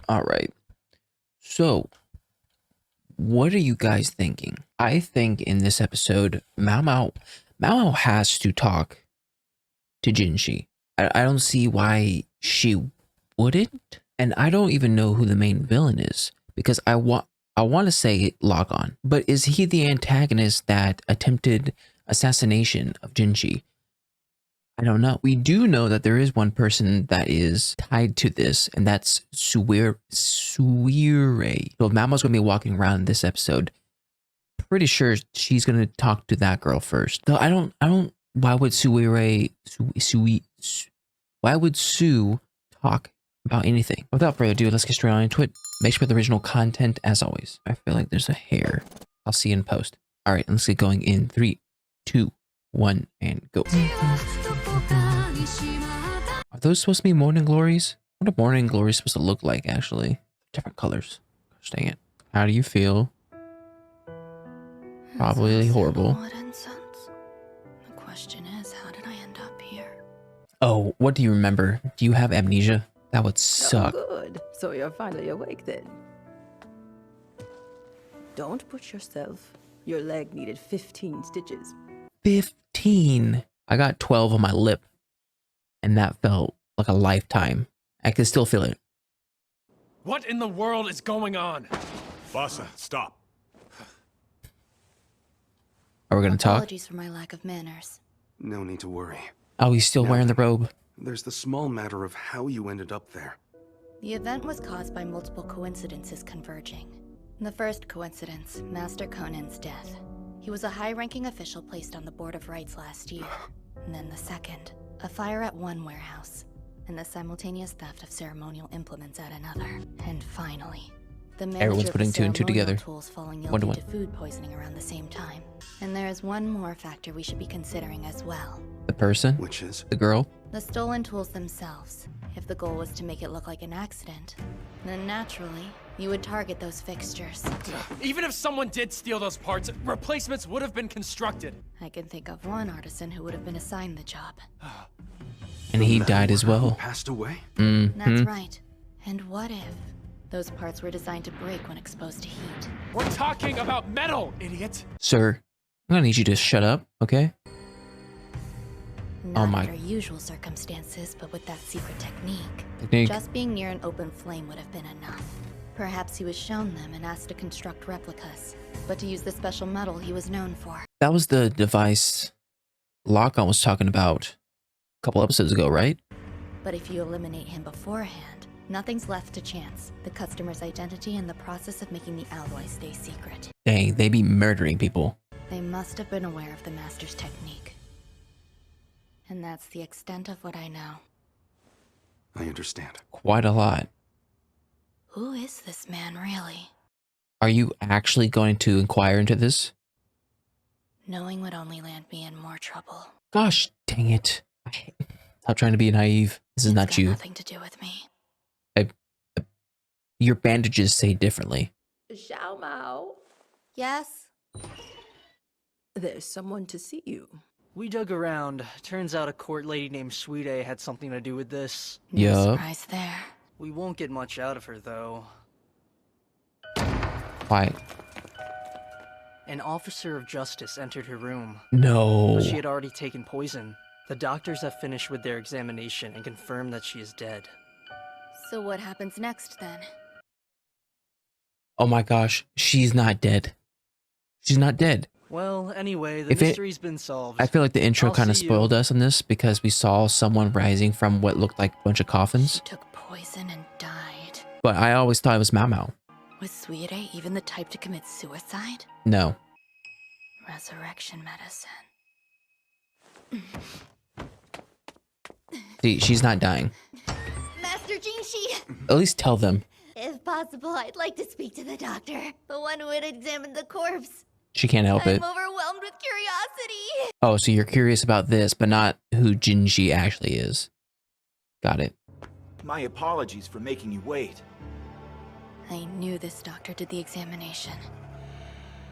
All right. So, what are you guys thinking? I think in this episode, Mao has to talk to Jinshi. I don't see why she wouldn't, and I don't even know who the main villain is because I want to say Lock On, but is he the antagonist that attempted assassination of Jinshi? I don't know. We do know that there is one person that is tied to this, and that's Suire. So Mama's gonna be walking around this episode. Pretty sure she's gonna talk to that girl first. Though I don't. Why would why would Sue talk about anything? Without further ado, let's get straight on into it. Make sure the original content as always. I feel like there's a hair. I'll see you in post. All right, let's get going in 3, 2, 1, and go. Are those supposed to be morning glories? What are morning glories supposed to look like, actually? Different colors. Gosh dang it. How do you feel? Probably horrible. The question is, how did I end up here? Oh, what do you remember? Do you have amnesia? That would suck. Oh, good. So you're finally awake then. Don't push yourself. Your leg needed 15 stitches. 15. I got 12 on my lip, and that felt like a lifetime. I can still feel it. What in the world is going on? Vasa, stop. Are we gonna talk? Apologies for my lack of manners. No need to worry. Oh, he's still wearing the robe. There's the small matter of how you ended up there. The event was caused by multiple coincidences converging. The first coincidence, Master Conan's death. He was a high-ranking official placed on the Board of Rights last year. And then the second, a fire at one warehouse, and the simultaneous theft of ceremonial implements at another. And finally, the manager Everyone's of putting the 2 and 2 ceremonial together. tools falling One to guilty one. to food poisoning around the same time. And there is one more factor we should be considering as well. The person? Which is? The girl? The stolen tools themselves. If the goal was to make it look like an accident, then naturally, you would target those fixtures. Even if someone did steal those parts, replacements would have been constructed. I can think of one artisan who would have been assigned the job. And he matter died as who well. Passed away? That's right. And what if those parts were designed to break when exposed to heat? We're talking about metal, idiot. Sir, I'm gonna need you to shut up, okay? Not my- under usual circumstances, but with that secret technique. Technique. Just being near an open flame would have been enough. Perhaps he was shown them and asked to construct replicas, but to use the special metal he was known for. That was the device Lock-On was talking about a couple episodes ago, right? But if you eliminate him beforehand, nothing's left to chance. The customer's identity and the process of making the alloy stay secret. Dang, they be murdering people. They must have been aware of the master's technique. And that's the extent of what I know. I understand. Quite a lot. Who is this man, really? Are you actually going to inquire into this? Knowing would only land me in more trouble. Gosh dang it. Stop trying to be naive. This is It's not got you. nothing to do with me. Your bandages say differently. Xiao Mao, Yes? there's someone to see you. We dug around. Turns out a court lady named Sweet A had something to do with this. No Yup. surprise there. We won't get much out of her, though. Why? An officer of justice entered her room, No. but she had already taken poison. The doctors have finished with their examination and confirmed that she is dead. So what happens next, then? Oh my gosh. She's not dead. She's not dead. Well, anyway, the If it- mystery's been solved. I feel like the intro I'll kind of see you. spoiled us on this because we saw someone rising from what looked like a bunch of coffins. She took poison and died. But I always thought it was Mao. Was Suire even the type to commit suicide? No. Resurrection medicine. See, she's not dying. Master Jinshi! At least tell them. If possible, I'd like to speak to the doctor. The one who had examined the corpse. She can't help it. I'm overwhelmed with curiosity. Oh, so you're curious about this, but not who Jinji actually is. Got it. My apologies for making you wait. I knew this doctor did the examination.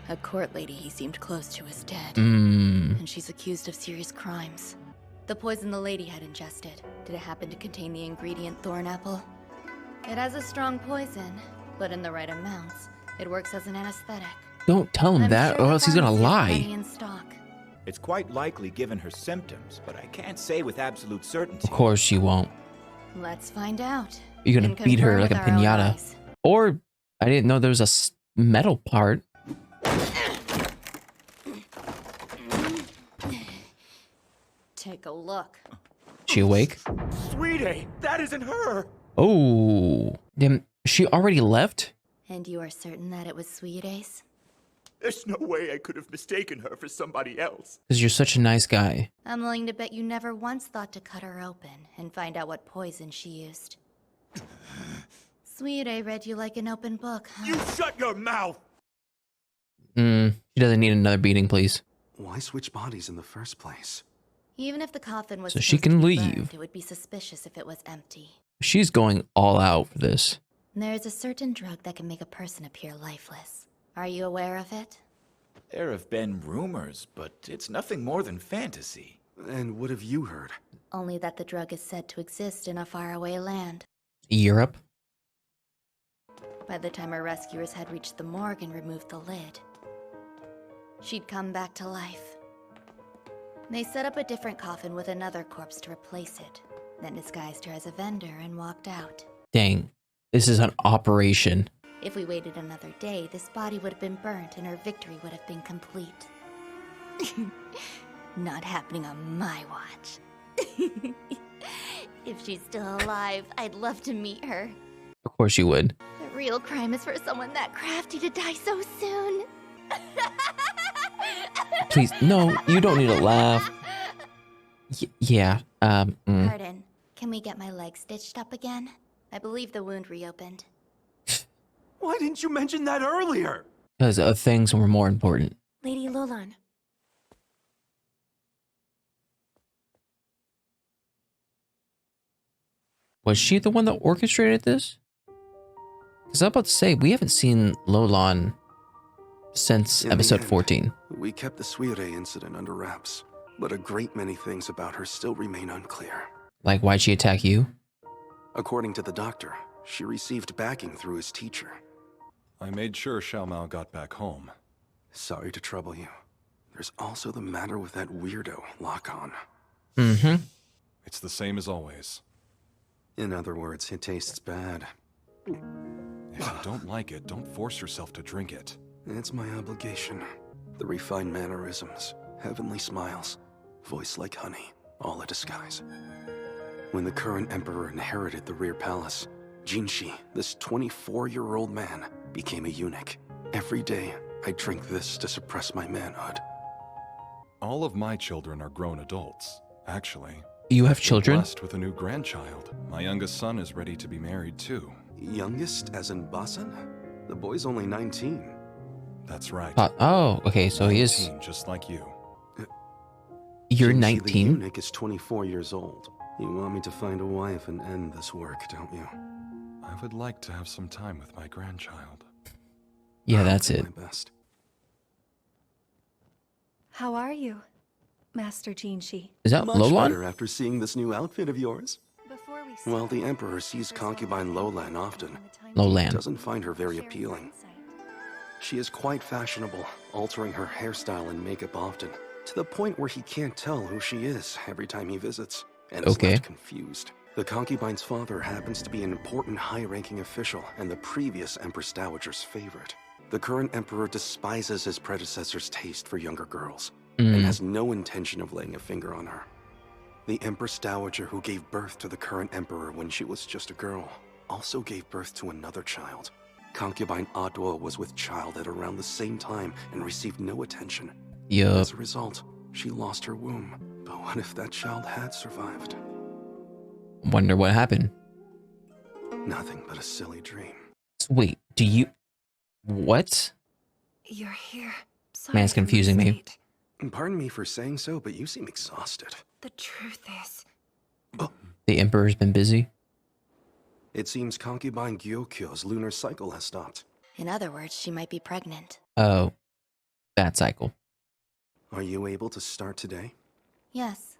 A court lady he seemed close to is dead. And she's accused of serious crimes. The poison the lady had ingested, did it happen to contain the ingredient thorn apple? It has a strong poison, but in the right amounts, it works as an anesthetic. Don't tell him I'm that, sure or the else he's gonna pharmacy has lie. plenty in stock. It's quite likely given her symptoms, but I can't say with absolute certainty. Of course you won't. Let's find out. You're gonna And beat her confirm like a with our own piñata. eyes. Or, I didn't know there was a metal part. Take a look. She awake? Sweetie, that isn't her! Oh, damn, she already left? And you are certain that it was Sweet Ace? There's no way I could have mistaken her for somebody else. Because you're such a nice guy. I'm willing to bet you never once thought to cut her open and find out what poison she used. Sweet A read you like an open book, huh? You shut your mouth! She doesn't need another beating, please. Why switch bodies in the first place? Even if the coffin was So she supposed to can be leave. burned, it would be suspicious if it was empty. She's going all out for this. There is a certain drug that can make a person appear lifeless. Are you aware of it? There have been rumors, but it's nothing more than fantasy. And what have you heard? Only that the drug is said to exist in a faraway land. Europe? By the time her rescuers had reached the morgue and removed the lid, she'd come back to life. They set up a different coffin with another corpse to replace it, then disguised her as a vendor and walked out. Dang. This is an operation. If we waited another day, this body would have been burnt and her victory would have been complete. Not happening on my watch. If she's still alive, I'd love to meet her. Of course you would. The real crime is for someone that crafty to die so soon. Please, no, you don't need to laugh. Yeah, Pardon, can we get my leg stitched up again? I believe the wound reopened. Why didn't you mention that earlier? because things were more important. Lady Lolan. Was she the one that orchestrated this? Because I'm about to say, we haven't seen Lolan since In the episode end, 14. We kept the Suire incident under wraps, but a great many things about her still remain unclear. Like, why'd she attack you? According to the doctor, she received backing through his teacher. I made sure Xiao Mao got back home. Sorry to trouble you. There's also the matter with that weirdo, Lock-On. Mm-hmm. It's the same as always. In other words, it tastes bad. If you don't like it, don't force yourself to drink it. It's my obligation. The refined mannerisms, heavenly smiles, voice like honey, all a disguise. When the current emperor inherited the rear palace, Jinshi, this 24-year-old man, became a eunuch. Every day, I drink this to suppress my manhood. All of my children are grown adults. Actually, You have we're children? blessed with a new grandchild. My youngest son is ready to be married too. Youngest as in Basan? The boy's only 19. That's right. Oh, okay, so he is... 19, just like you. You're Jinshi the 19? eunuch is 24 years old. You want me to find a wife and end this work, don't you? I would like to have some time with my grandchild. Yeah, I'll that's do it. my best. How are you, Master Jinshi? Is that Much Lolan? better after seeing this new outfit of yours. Before we Well, the start, Emperor sees there's concubine one Lolan often. Lolan. Doesn't find her very sharing appealing. insight. She is quite fashionable, altering her hairstyle and makeup often, to the point where he can't tell who she is every time he visits, and is Okay. left confused. The concubine's father happens to be an important high-ranking official and the previous Empress Dowager's favorite. The current Emperor despises his predecessor's taste for younger girls, and has no intention of laying a finger on her. The Empress Dowager who gave birth to the current Emperor when she was just a girl, also gave birth to another child. Concubine Adwo was with child at around the same time and received no attention. Yup. As a result, she lost her womb. But what if that child had survived? Wonder what happened. Nothing but a silly dream. Wait, do you... What? You're here. Sorry Man, it's for my confusing me. state. Pardon me for saying so, but you seem exhausted. The truth is, The Emperor's been busy? It seems concubine Gyokyo's lunar cycle has stopped. In other words, she might be pregnant. Oh. That cycle. Are you able to start today? Yes.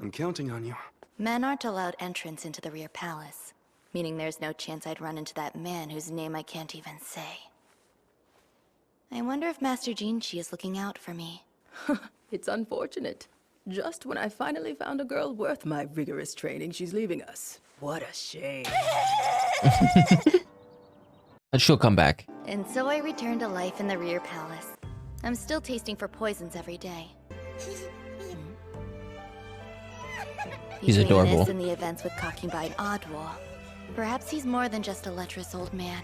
I'm counting on you. Men aren't allowed entrance into the rear palace. meaning there's no chance I'd run into that man whose name I can't even say. I wonder if Master Jinshi is looking out for me. It's unfortunate. Just when I finally found a girl worth my rigorous training, she's leaving us. What a shame. But she'll come back. And so I returned to life in the rear palace. I'm still tasting for poisons every day. He's Between adorable. this and the events with Concubine Oddwall, perhaps he's more than just a lecherous old man.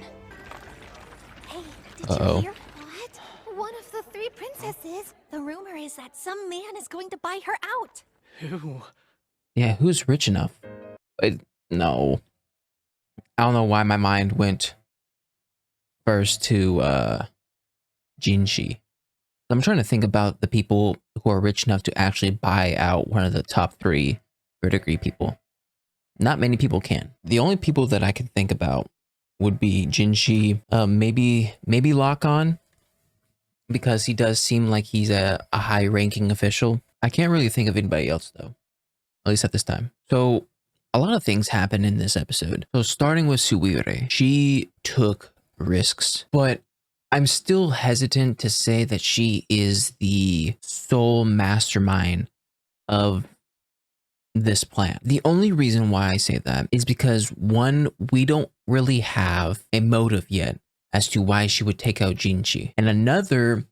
Hey, did Uh-oh. you hear? What? One of the three princesses. The rumor is that some man is going to buy her out. Who? Yeah, who's rich enough? No. I don't know why my mind went first to Jinshi. I'm trying to think about the people who are rich enough to actually buy out one of the top 3 verdigris people. Not many people can. The only people that I can think about would be Jinshi, maybe Lock-On, because he does seem like he's a high-ranking official. I can't really think of anybody else though, at least at this time. So a lot of things happen in this episode. So starting with Suire, she took risks, but I'm still hesitant to say that she is the sole mastermind of this plan. The only reason why I say that is because, one, we don't really have a motive yet as to why she would take out Jinshi. And another,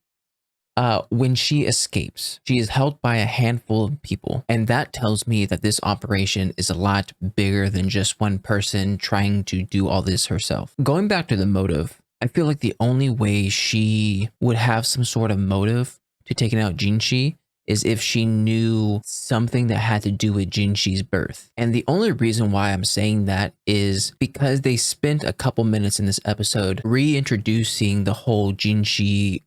when she escapes, she is held by a handful of people. And that tells me that this operation is a lot bigger than just one person trying to do all this herself. Going back to the motive, I feel like the only way she would have some sort of motive to taking out Jinshi is if she knew something that had to do with Jinshi's birth. And the only reason why I'm saying that is because they spent a couple minutes in this episode reintroducing the whole Jinshi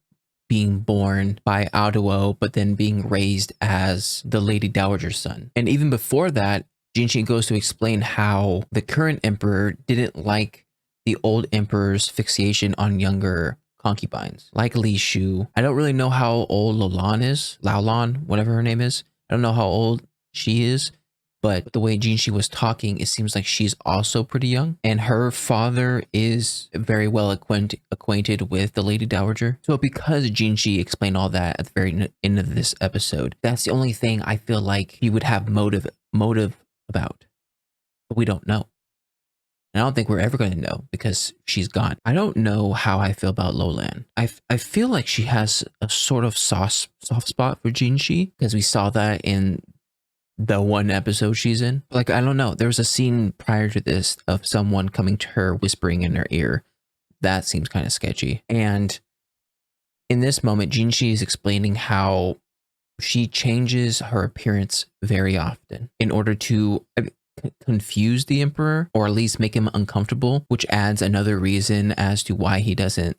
being born by Aoduo, but then being raised as the Lady Dowager's son. And even before that, Jinshi goes to explain how the current emperor didn't like the old emperor's fixation on younger concubines, like Li Shu. I don't really know how old Laolan, whatever her name is. I don't know how old she is, but the way Jinshi was talking, it seems like she's also pretty young. And her father is very well acquainted with the Lady Dowager. So because Jinshi explained all that at the very end of this episode, that's the only thing I feel like he would have motive about. But we don't know. And I don't think we're ever going to know because she's gone. I don't know how I feel about Lolan. I feel like she has a sort of soft spot for Jinshi because we saw that in the one episode she's in. Like, I don't know. There was a scene prior to this of someone coming to her whispering in her ear. That seems kind of sketchy. And in this moment, Jinshi is explaining how she changes her appearance very often in order to confuse the emperor, or at least make him uncomfortable, which adds another reason as to why he doesn't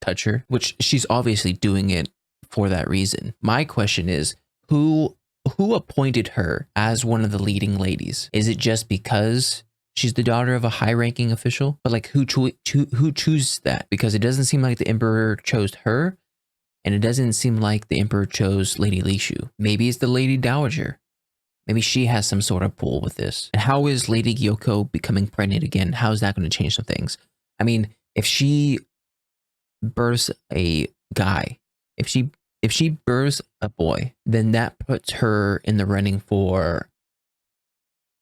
touch her, which she's obviously doing it for that reason. My question is, who appointed her as one of the leading ladies? Is it just because she's the daughter of a high-ranking official? But like, who chooses that? Because it doesn't seem like the emperor chose her, and it doesn't seem like the emperor chose Lady Li Shu. Maybe it's the Lady Dowager. Maybe she has some sort of pull with this. And how is Lady Gyoko becoming pregnant again? How is that going to change some things? I mean, if she births a guy, if she births a boy, then that puts her in the running for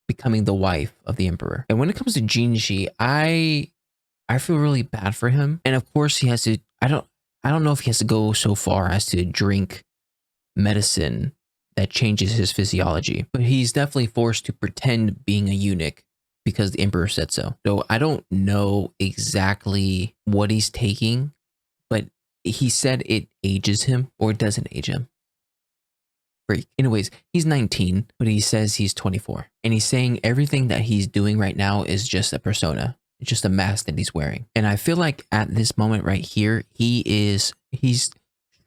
becoming the wife of the emperor. And when it comes to Jinshi, I feel really bad for him. And of course he has to, I don't know if he has to go so far as to drink medicine that changes his physiology, but he's definitely forced to pretend being a eunuch because the emperor said so. So I don't know exactly what he's taking, but he said it ages him or it doesn't age him. Freak. Anyways, he's 19, but he says he's 24. And he's saying everything that he's doing right now is just a persona. It's just a mask that he's wearing. And I feel like at this moment right here, he's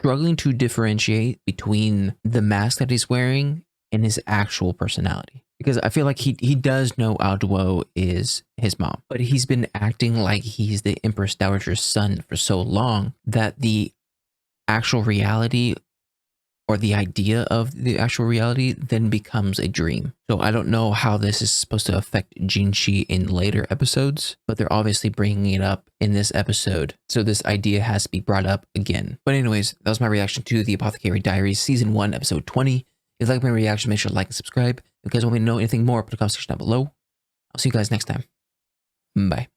struggling to differentiate between the mask that he's wearing and his actual personality. Because I feel like he does know Aoduo is his mom, but he's been acting like he's the Empress Dowager's son for so long that the actual reality or the idea of the actual reality then becomes a dream. So I don't know how this is supposed to affect Jinshi in later episodes, but they're obviously bringing it up in this episode. So this idea has to be brought up again. But anyways, that was my reaction to the Apothecary Diaries Season 1, Episode 20. If you like my reaction, make sure to like and subscribe. If you guys want me to know anything more, put a comment section down below. I'll see you guys next time. Bye.